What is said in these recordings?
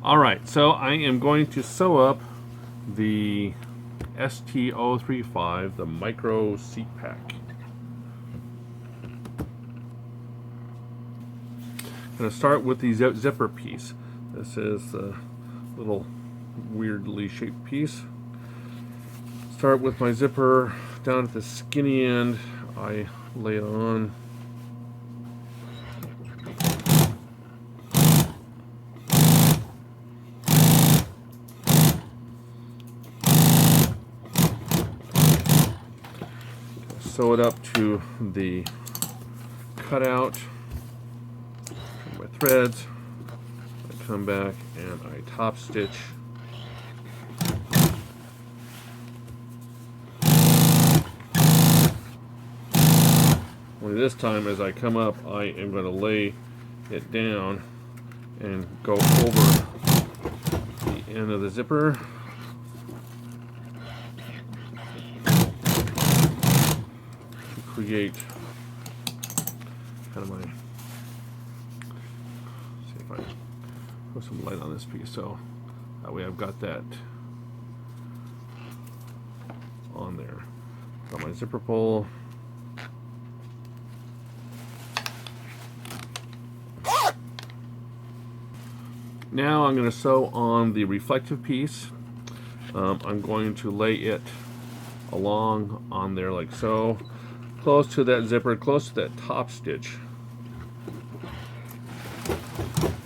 Alright, so I am going to sew up the ST035, the micro seat pack. I'm going to start with the zipper piece. This is the little weirdly shaped piece. Start with my zipper down at the skinny end. I lay it on. Sew it up to the cutout. My threads. I come back and I top stitch. Only this time, as I come up, I am going to lay it down and go over the end of the zipper. Create kind of my, see if I put some light on this piece, so that way I've got that on there. Got my zipper pull. Now I'm going to sew on the reflective piece. I'm going to lay it along on there like so. Close to that zipper, close to that top stitch.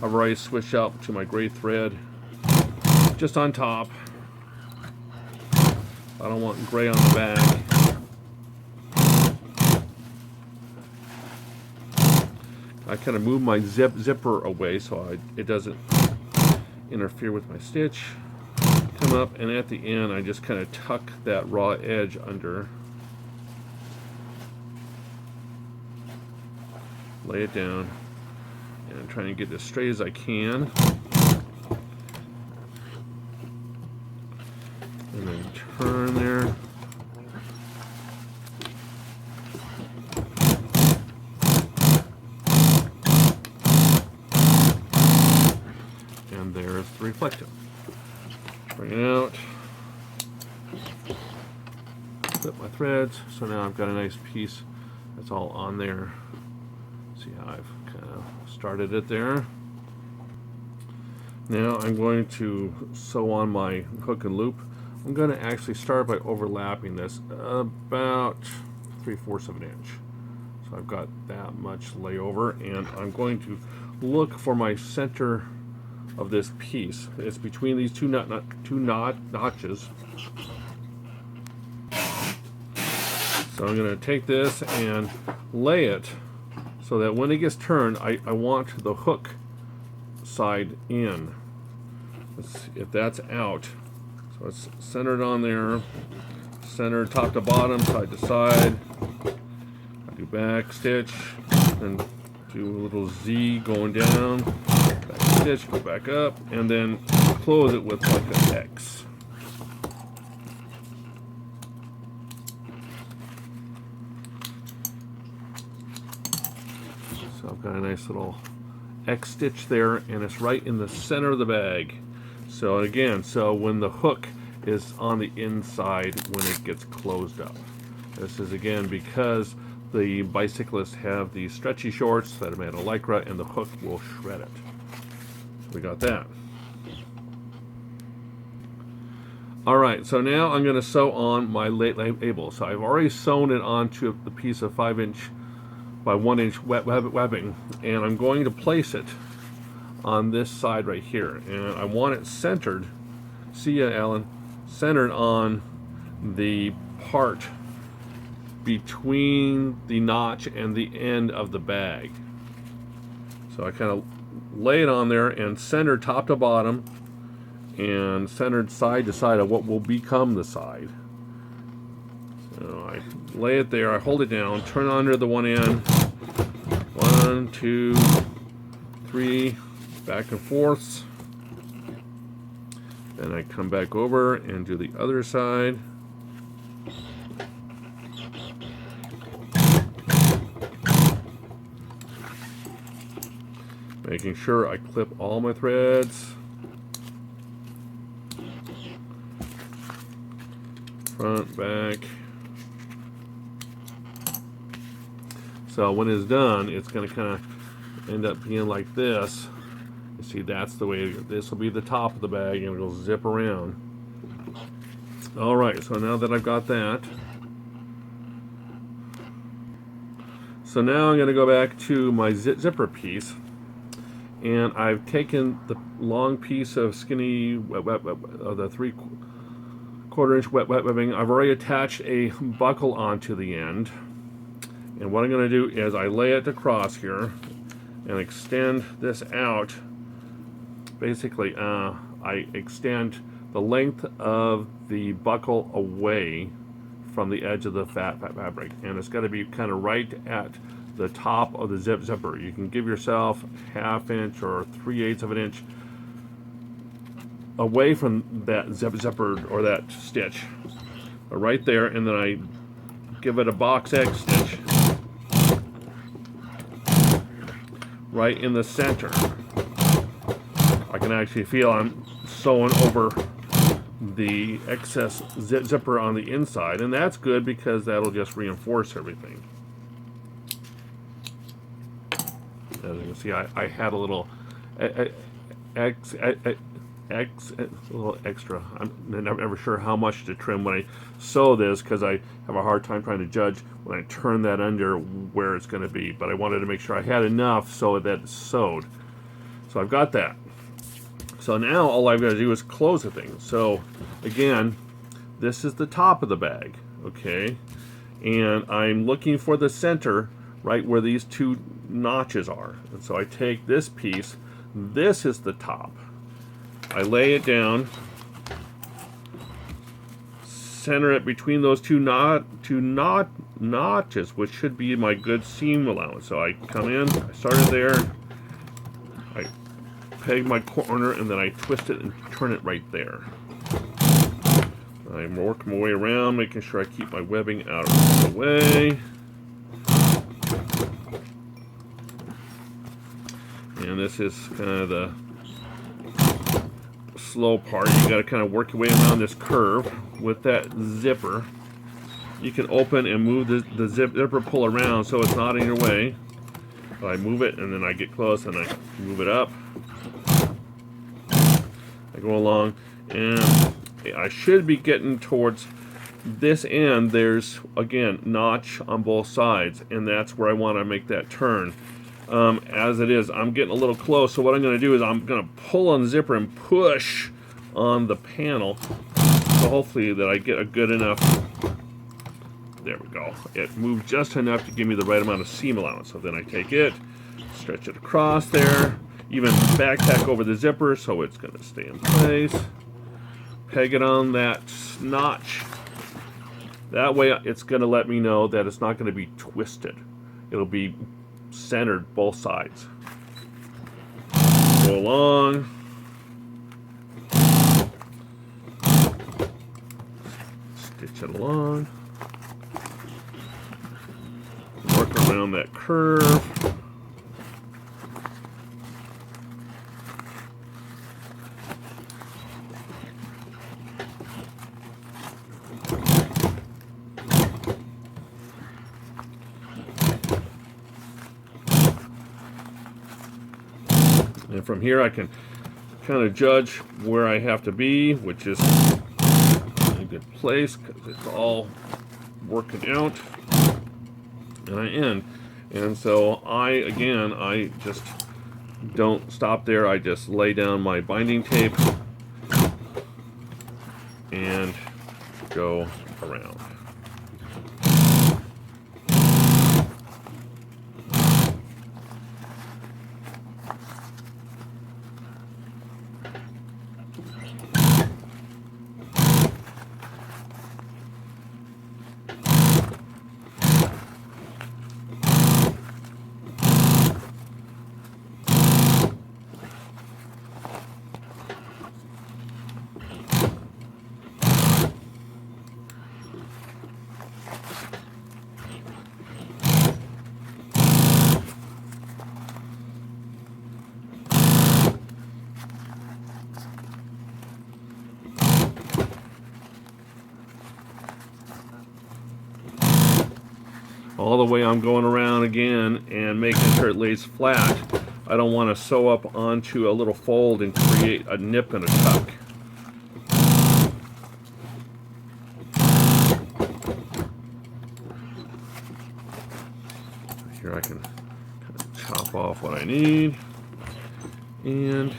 I've already switched out to my gray thread just on top. I don't want gray on the back. I kind of move my zipper away so it doesn't interfere with my stitch. Come up, and at the end I just kind of tuck that raw edge under. Lay it down, and I'm trying to get as straight as I can. And then turn there. And there's the reflective. Bring it out. Flip my threads. So now I've got a nice piece that's all on there. See how I've kind of started it there. Now I'm going to sew on my hook and loop. I'm going to actually start by overlapping this about 3/4 of an inch. So I've got that much layover, and I'm going to look for my center of this piece. It's between these two notches. So I'm going to take this and lay it so that when it gets turned, I want the hook side in. Let's see if that's out. So it's centered on there, centered top to bottom, side to side. I do back stitch, and do a little Z going down, back stitch, go back up, and then close it with like an X. So I've got a nice little X stitch there, and it's right in the center of the bag. So again, so when the hook is on the inside when it gets closed up. This is again because the bicyclists have these stretchy shorts that are made of Lycra, and the hook will shred it. So we got that. Alright, so now I'm going to sew on my label. So I've already sewn it onto the piece of 5" by 1" webbing, and I'm going to place it on this side right here, and I want it centered, see ya Alan, centered on the part between the notch and the end of the bag. So I kind of lay it on there and center top to bottom and centered side to side of what will become the side. So I lay it there, I hold it down, turn under the one end, 1, 2, 3, back and forths. Then I come back over and do the other side. Making sure I clip all my threads. front, back. So when it's done, it's going to kind of end up being like this. You see, that's the way, this will be the top of the bag, and it'll zip around. All right, so now that I've got that, so now I'm going to go back to my zipper piece, and I've taken the long piece of skinny, the 3/4 inch wet webbing. I've already attached a buckle onto the end. And what I'm going to do is I lay it across here and extend this out. Basically, I extend the length of the buckle away from the edge of the fabric. And it's got to be kind of right at the top of the zipper. You can give yourself 1/2 inch or 3/8 of an inch away from that zipper or that stitch. Right there, and then I give it a box X stitch right in the center. I can actually feel I'm sewing over the excess zipper on the inside, and that's good because that'll just reinforce everything. As you can see, I had a little a little extra. I'm never sure how much to trim when I sew this, because I have a hard time trying to judge when I turn that under where it's going to be. But I wanted to make sure I had enough so that it's sewed. So I've got that. So now all I've got to do is close the thing. So again, this is the top of the bag, okay? And I'm looking for the center right where these two notches are. And so I take this piece. This is the top. I lay it down, center it between those two notches, which should be my good seam allowance. So I come in, I started there, I peg my corner, and then I twist it and turn it right there. I'm working my way around, making sure I keep my webbing out of the way. And this is kind of the slow part. You got to kind of work your way around this curve with that zipper. You can open and move the zipper pull around so it's not in your way. But I move it, and then I get close and I move it up. I go along, and I should be getting towards this end. There's, again, notch on both sides, and that's where I want to make that turn. As it is, I'm getting a little close, so what I'm going to do is I'm going to pull on the zipper and push on the panel, so hopefully that I get a good enough, there we go, it moved just enough to give me the right amount of seam allowance. So then I take it, stretch it across there, even backtack over the zipper so it's going to stay in place, peg it on that notch. That way it's going to let me know that it's not going to be twisted. It'll be centered both sides. Go along. Stitch it along. Work around that curve. And from here I can kind of judge where I have to be, which is a good place because it's all working out. And I end. And so I just don't stop there. I just lay down my binding tape and go around. all the way I'm going around again and making sure it lays flat. I don't want to sew up onto a little fold and create a nip and a tuck. Here I can kind of chop off what I need and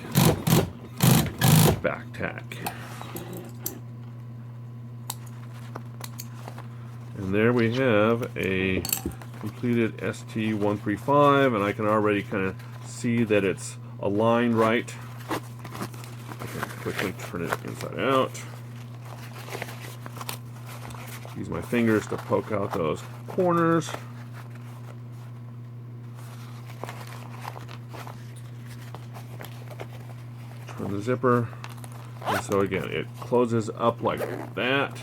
back tack. And there we have a completed ST-135, and I can already kind of see that it's aligned right. I can quickly turn it inside out. Use my fingers to poke out those corners. Turn the zipper. And so again, it closes up like that.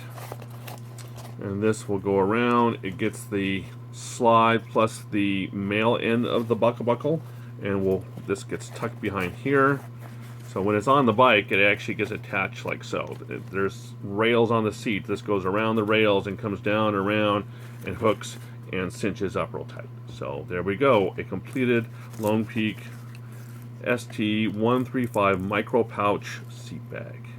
And this will go around. It gets the slide plus the male end of the buckle, and this gets tucked behind here. So when it's on the bike, it actually gets attached like so. There's rails on the seat. This goes around the rails and comes down and around and hooks and cinches up real tight. So there we go, a completed Lone Peak ST-135 micro pouch seat bag.